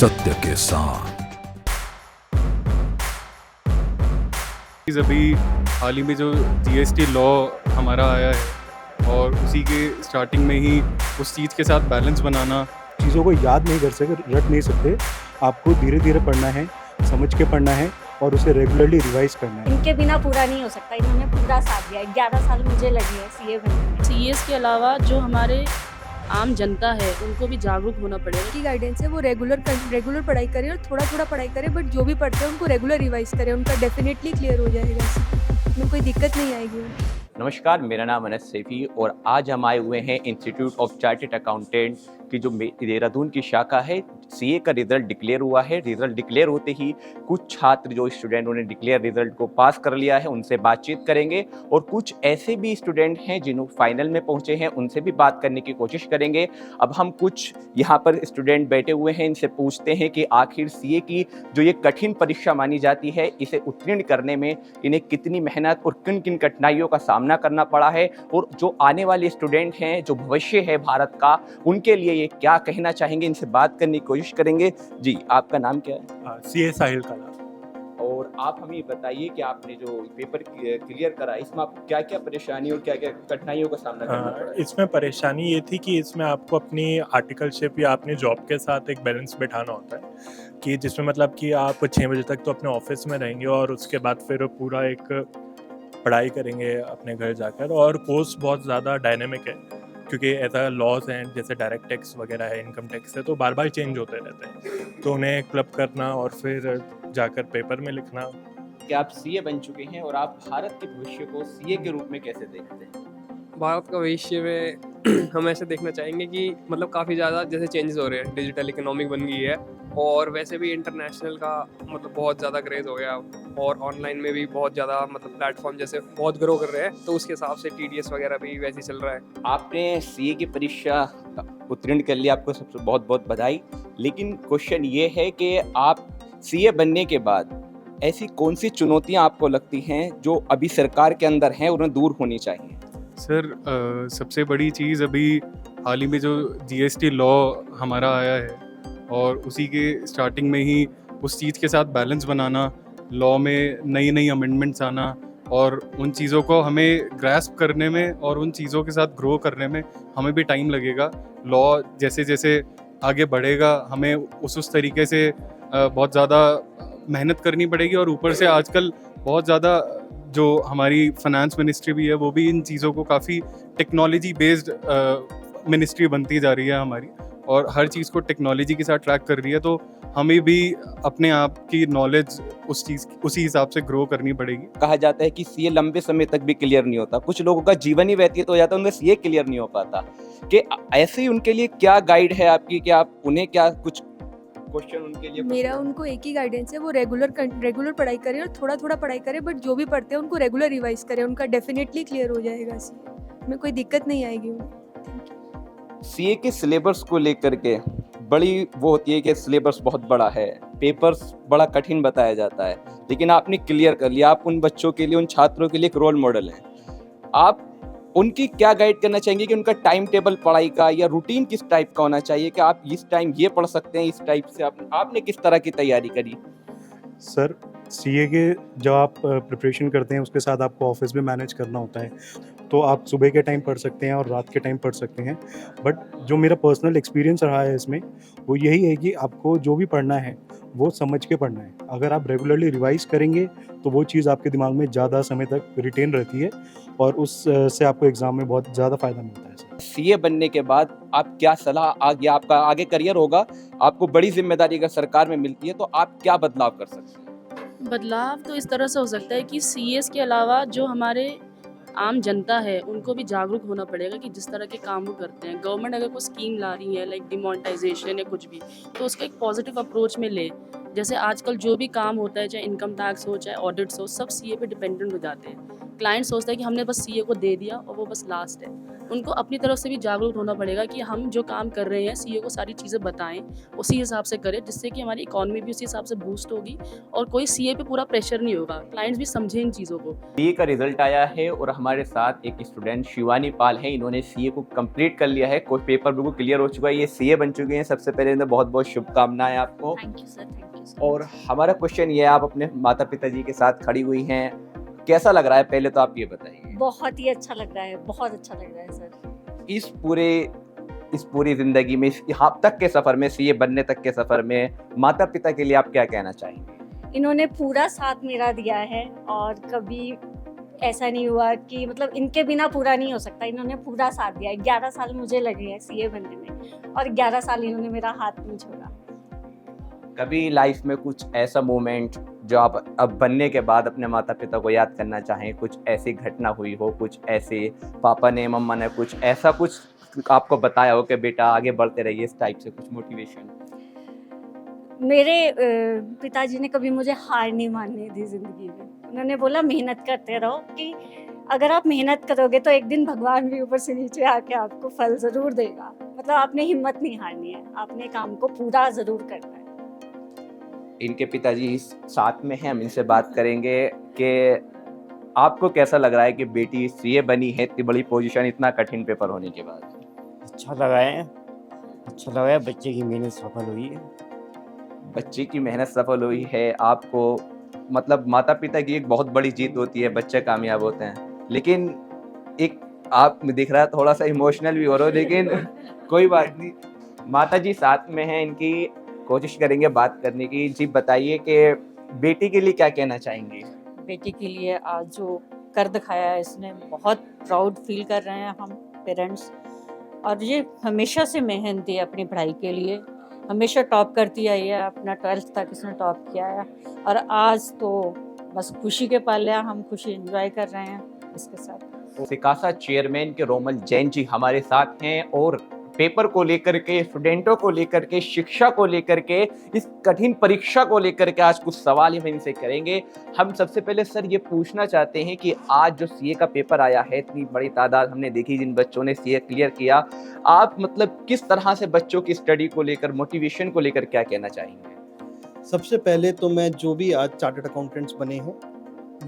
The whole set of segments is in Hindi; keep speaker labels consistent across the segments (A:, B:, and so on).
A: सत्य के साथ।
B: अभी हाल ही में जो जीएसटी लॉ हमारा आया है और उसी के स्टार्टिंग में ही उस चीज़ के साथ बैलेंस बनाना,
C: चीज़ों को याद नहीं कर सके, रट नहीं सकते। आपको धीरे धीरे पढ़ना है, समझ के पढ़ना है और उसे रेगुलरली रिवाइज करना है।
D: इनके बिना पूरा नहीं हो सकता। इन्होंने पूरा साथ दिया। 11 साल मुझे लगे हैं सीए बनने में।
E: सीएस के अलावा जो हमारे आम जनता है उनको भी जागरूक होना पड़ेगा।
F: की गाइडेंस है वो रेगुलर पढ़ाई करें और थोड़ा थोड़ा पढ़ाई करें, बट जो भी पढ़ते हैं उनको रेगुलर रिवाइज करें, उनका डेफिनेटली क्लियर हो जाएगा, उसमें कोई दिक्कत नहीं आएगी।
G: नमस्कार, मेरा नाम अनस सैफी और आज हम आए हुए हैं इंस्टीट्यूट ऑफ चार्टर्ड अकाउंटेंट की जो देहरादून की शाखा है। सीए का रिजल्ट डिक्लेयर हुआ है। रिजल्ट डिक्लेयर होते ही कुछ छात्र जो स्टूडेंट उन्होंने डिक्लेयर रिजल्ट को पास कर लिया है उनसे बातचीत करेंगे और कुछ ऐसे भी स्टूडेंट हैं जिन्होंने फाइनल में पहुंचे हैं उनसे भी बात करने की कोशिश करेंगे। अब हम कुछ यहाँ पर स्टूडेंट बैठे हुए हैं, इनसे पूछते हैं कि आखिर सीए की जो ये कठिन परीक्षा मानी जाती है इसे उत्तीर्ण करने में इन्हें कितनी मेहनत और किन किन कठिनाइयों का सामना करना पड़ा है और जो आने वाले स्टूडेंट हैं, जो भविष्य है भारत का, उनके लिए ये क्या कहना चाहेंगे, इनसे बात करने की कोशिश करेंगे। जी, आपका नाम क्या है?
C: सीए साहिल कला।
G: और आप हमें ये बताइए कि आपने जो पेपर क्लियर करा इसमें आपको क्या क्या परेशानी और क्या क्या कठिनाइयों का सामना करना पड़ा?
H: इसमें परेशानी ये थी कि इसमें आपको अपनी आर्टिकलशिप या अपने जॉब के साथ एक बैलेंस बिठाना होता है कि जिसमें मतलब कि आप 6 बजे तक तो अपने ऑफिस में रहेंगे और उसके बाद फिर पूरा एक पढ़ाई करेंगे अपने घर जाकर। और कोर्स बहुत ज़्यादा डायनेमिक है क्योंकि ऐसा लॉज हैं जैसे डायरेक्ट टैक्स वगैरह है, इनकम टैक्स है, तो बार बार चेंज होते रहते हैं, तो उन्हें क्लब करना और फिर जाकर पेपर में लिखना।
G: कि आप सीए बन चुके हैं और आप भारत के भविष्य को सीए के रूप में कैसे देखते हैं?
I: भारत का भविष्य में हम ऐसे देखना चाहेंगे कि मतलब काफ़ी ज़्यादा जैसे चेंजेस हो रहे हैं, डिजिटल इकोनॉमिक बन गई है और वैसे भी इंटरनेशनल का मतलब बहुत ज़्यादा क्रेज़ हो गया और ऑनलाइन में भी बहुत ज़्यादा मतलब प्लेटफॉर्म जैसे बहुत ग्रो कर रहे हैं, तो उसके हिसाब से टीडीएस वगैरह भी वैसे ही चल रहा है।
G: आपने सीए की परीक्षा उत्तीर्ण कर लिया, आपको सबसे बहुत बहुत बधाई। लेकिन क्वेश्चन ये है कि आप सीए बनने के बाद ऐसी कौन सी चुनौतियां आपको लगती हैं जो अभी सरकार के अंदर हैं उन्हें दूर होनी चाहिए?
B: सर सबसे बड़ी चीज़ अभी हाल ही में जो जीएसटी लॉ हमारा आया है और उसी के स्टार्टिंग में ही उस चीज़ के साथ बैलेंस बनाना, लॉ में नई नई अमेंडमेंट्स आना और उन चीज़ों को हमें ग्रैस्प करने में और उन चीज़ों के साथ ग्रो करने में हमें भी टाइम लगेगा। लॉ जैसे जैसे आगे बढ़ेगा हमें उस तरीके से बहुत ज़्यादा मेहनत करनी पड़ेगी और ऊपर से आजकल बहुत ज़्यादा जो हमारी फाइनेंस मिनिस्ट्री भी है वो भी इन चीज़ों को काफ़ी टेक्नोलॉजी बेस्ड मिनिस्ट्री बनती जा रही है हमारी और हर चीज़ को टेक्नोलॉजी के साथ ट्रैक कर रही है, तो हमें भी अपने आप की नॉलेज उसी हिसाब से ग्रो करनी पड़ेगी।
G: कहा जाता है कि सीए लंबे समय तक भी क्लियर नहीं होता, कुछ लोगों का जीवन ही व्यतीत हो जाता है, उनमें सीए क्लियर नहीं हो पाता। कि ऐसे ही उनके लिए क्या गाइड है आपकी कि आप उन्हें क्या कुछ क्वेश्चन उनके लिए?
F: मेरा उनको एक ही गाइडेंस है वो रेगुलर पढ़ाई करें और थोड़ा थोड़ा पढ़ाई करें, बट जो भी पढ़ते हैं उनको रेगुलर रिवाइज करें, उनका डेफिनेटली क्लियर हो जाएगा, उसमें कोई दिक्कत नहीं आएगी उन्हें।
G: सीए के सिलेबस को लेकर के बड़ी वो होती है कि सिलेबस बहुत बड़ा है, पेपर्स बड़ा कठिन बताया जाता है, लेकिन आपने क्लियर कर लिया। आप उन बच्चों के लिए, उन छात्रों के लिए एक रोल मॉडल हैं। आप उनकी क्या गाइड करना चाहेंगे कि उनका टाइम टेबल पढ़ाई का या रूटीन किस टाइप का होना चाहिए कि आप इस टाइम ये पढ़ सकते हैं, इस टाइप से आपने किस तरह की तैयारी करी?
C: सर, सीए के जब आप प्रिपरेशन करते हैं उसके साथ आपको ऑफिस भी मैनेज करना होता है, तो आप सुबह के टाइम पढ़ सकते हैं और रात के टाइम पढ़ सकते हैं। बट जो मेरा पर्सनल एक्सपीरियंस रहा है इसमें वो यही है कि आपको जो भी पढ़ना है वो समझ के पढ़ना है। अगर आप रेगुलरली रिवाइज करेंगे तो वो चीज़ आपके दिमाग में ज़्यादा समय तक रिटेन रहती है और उससे आपको एग्ज़ाम में बहुत ज़्यादा फ़ायदा मिलता है।
G: सीए बनने के बाद आप क्या सलाह आगे, आपका आगे करियर होगा, आपको बड़ी जिम्मेदारी अगर सरकार में मिलती है तो आप क्या बदलाव कर सकते हैं?
E: बदलाव तो इस तरह से हो सकता है कि सीएस के अलावा जो हमारे आम जनता है उनको भी जागरूक होना पड़ेगा कि जिस तरह के काम वो करते हैं, गवर्नमेंट अगर कोई स्कीम ला रही है लाइक डिमोनेटाइजेशन या कुछ भी, तो उसका एक पॉजिटिव अप्रोच में ले। जैसे आजकल जो भी काम होता है, चाहे इनकम टैक्स हो चाहे ऑडिट्स हो, सब सीए पे डिपेंडेंट हो जाते हैं। क्लाइंट सोचता है कि हमने बस सीए को दे दिया और वो बस लास्ट है। उनको अपनी तरफ से भी जागरूक होना पड़ेगा कि हम जो काम कर रहे हैं सीए को सारी चीज़ें बताएं, उसी हिसाब से करें, जिससे कि हमारी इकॉनमी भी उसी हिसाब से बूस्ट होगी और कोई सीए पे पूरा प्रेशर नहीं होगा, क्लाइंट्स भी समझें इन चीज़ों को।
G: सीए का रिजल्ट आया है और हमारे साथ एक स्टूडेंट शिवानी पाल है। इन्होंने सीए को कंप्लीट कर लिया है, कोई पेपर बिल्कुल क्लियर हो चुका है, ये सीए बन चुके हैं। सबसे पहले इन्हें बहुत बहुत शुभकामनाएं आपको।
D: Thank you sir, thank you sir.
G: और हमारा क्वेश्चन ये है, आप अपने माता पिताजी के साथ खड़ी हुई हैं, कैसा लग रहा है पहले तो आप ये बताइए।
D: बहुत ही अच्छा लग रहा है, बहुत अच्छा लग रहा है सर।
G: इस पूरी जिंदगी में, यहाँ तक के सफर में, सीए बनने तक के सफर में माता पिता के लिए आप क्या कहना चाहेंगे?
D: इन्होंने पूरा साथ मेरा दिया है और कभी ऐसा नहीं हुआ कि मतलब इनके बिना पूरा नहीं हो सकता। इन्होंने पूरा साथ दिया है। 11 साल मुझे लगे हैं सीए बनने में और 11 साल इन्होंने मेरा हाथ नहीं छोड़ा।
G: कभी लाइफ में कुछ ऐसा मोमेंट जो आप अब बनने के बाद अपने माता पिता को याद करना चाहें, कुछ ऐसी घटना हुई हो, कुछ ऐसे पापा ने मम्मा ने कुछ ऐसा कुछ आपको बताया हो कि बेटा आगे बढ़ते रहिए, इस टाइप से कुछ मोटिवेशन?
D: मेरे पिताजी ने कभी मुझे हार नहीं मानने दी जिंदगी में। उन्होंने बोला मेहनत करते रहो, कि अगर आप मेहनत करोगे तो एक दिन भगवान भी ऊपर से नीचे आके आपको फल जरूर देगा। मतलब आपने हिम्मत नहीं हारनी है, आपने काम को पूरा जरूर करना है।
G: इनके पिताजी साथ में हैं, हम इनसे बात करेंगे कि आपको कैसा लग रहा है कि बेटी सीए बनी है, इतनी बड़ी पोजीशन, इतना कठिन पेपर होने के बाद?
A: अच्छा लगा है, अच्छा लगा है। बच्चे की मेहनत सफल हुई है।
G: बच्चे की मेहनत सफल हुई है। आपको मतलब माता पिता की एक बहुत बड़ी जीत होती है, बच्चे कामयाब होते हैं, लेकिन एक आप दिख रहा है थोड़ा सा इमोशनल भी हो रहे हो, लेकिन कोई बात नहीं, माता जी साथ में हैं, इनकी कोशिश करेंगे बात करने की। जी बताइए कि बेटी के लिए क्या कहना चाहेंगे?
J: बेटी के लिए आज जो कर दिखाया है इसने, बहुत प्राउड फील कर रहे हैं हम पेरेंट्स। और ये हमेशा से मेहनत दी अपनी पढ़ाई के लिए, हमेशा टॉप करती आई है, अपना 12th तक इसने टॉप किया है। और आज तो बस खुशी के पल है, हम खुशी एंजॉय कर रहे हैं इसके साथ।
G: सिकासा चेयरमैन के रोमल जैन जी हमारे साथ हैं और पेपर को लेकर के, स्टूडेंटों को लेकर के, शिक्षा को लेकर के, इस कठिन परीक्षा को लेकर के आज कुछ सवाल हम इनसे करेंगे। हम सबसे पहले सर ये पूछना चाहते हैं कि आज जो सीए का पेपर आया है, इतनी बड़ी तादाद हमने देखी जिन बच्चों ने सीए क्लियर किया, आप मतलब किस तरह से बच्चों की स्टडी को लेकर, मोटिवेशन को लेकर क्या कहना चाहेंगे?
K: सबसे पहले तो मैं जो भी आज चार्टर्ड अकाउंटेंट्स बने हैं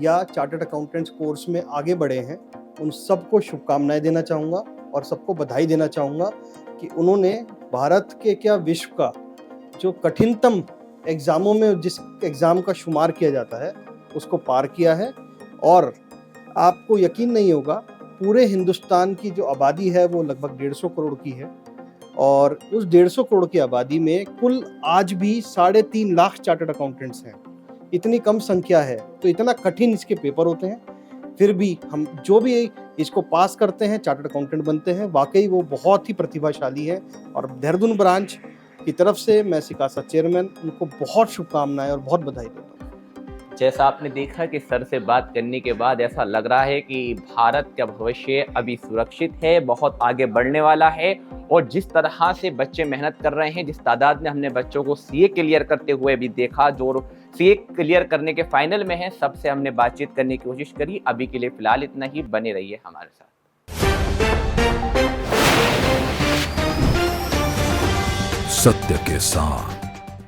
K: या चार्टर्ड अकाउंटेंट्स कोर्स में आगे बढ़े हैं, उन सबको शुभकामनाएं देना चाहूँगा और सबको बधाई देना चाहूँगा कि उन्होंने भारत के क्या विश्व का जो कठिनतम एग्ज़ामों में जिस एग्ज़ाम का शुमार किया जाता है उसको पार किया है। और आपको यकीन नहीं होगा, पूरे हिंदुस्तान की जो आबादी है वो लगभग 150 करोड़ की है और उस 150 करोड़ की आबादी में कुल आज भी 3.5 लाख चार्टर्ड अकाउंटेंट्स हैं। इतनी कम संख्या है तो इतना कठिन इसके पेपर होते हैं, फिर भी हम जो भी इसको पास करते हैं चार्टर्ड अकाउंटेंट बनते हैं। वाकई वो बहुत ही प्रतिभाशाली है और देहरादून ब्रांच की तरफ से मैं सिकासा चेयरमैन उनको बहुत शुभकामनाएं और बहुत बधाई देता हूँ।
G: जैसा आपने देखा कि सर से बात करने के बाद ऐसा लग रहा है कि भारत का भविष्य अभी सुरक्षित है, बहुत आगे बढ़ने वाला है। और जिस तरह से बच्चे मेहनत कर रहे हैं, जिस तादाद में हमने बच्चों को सीए क्लियर करते हुए भी देखा, जो सीए क्लियर करने के फाइनल में है, सबसे हमने बातचीत करने की कोशिश करी। अभी के लिए फिलहाल इतना ही, बने रहिए हमारे साथ।
L: सत्य के साथ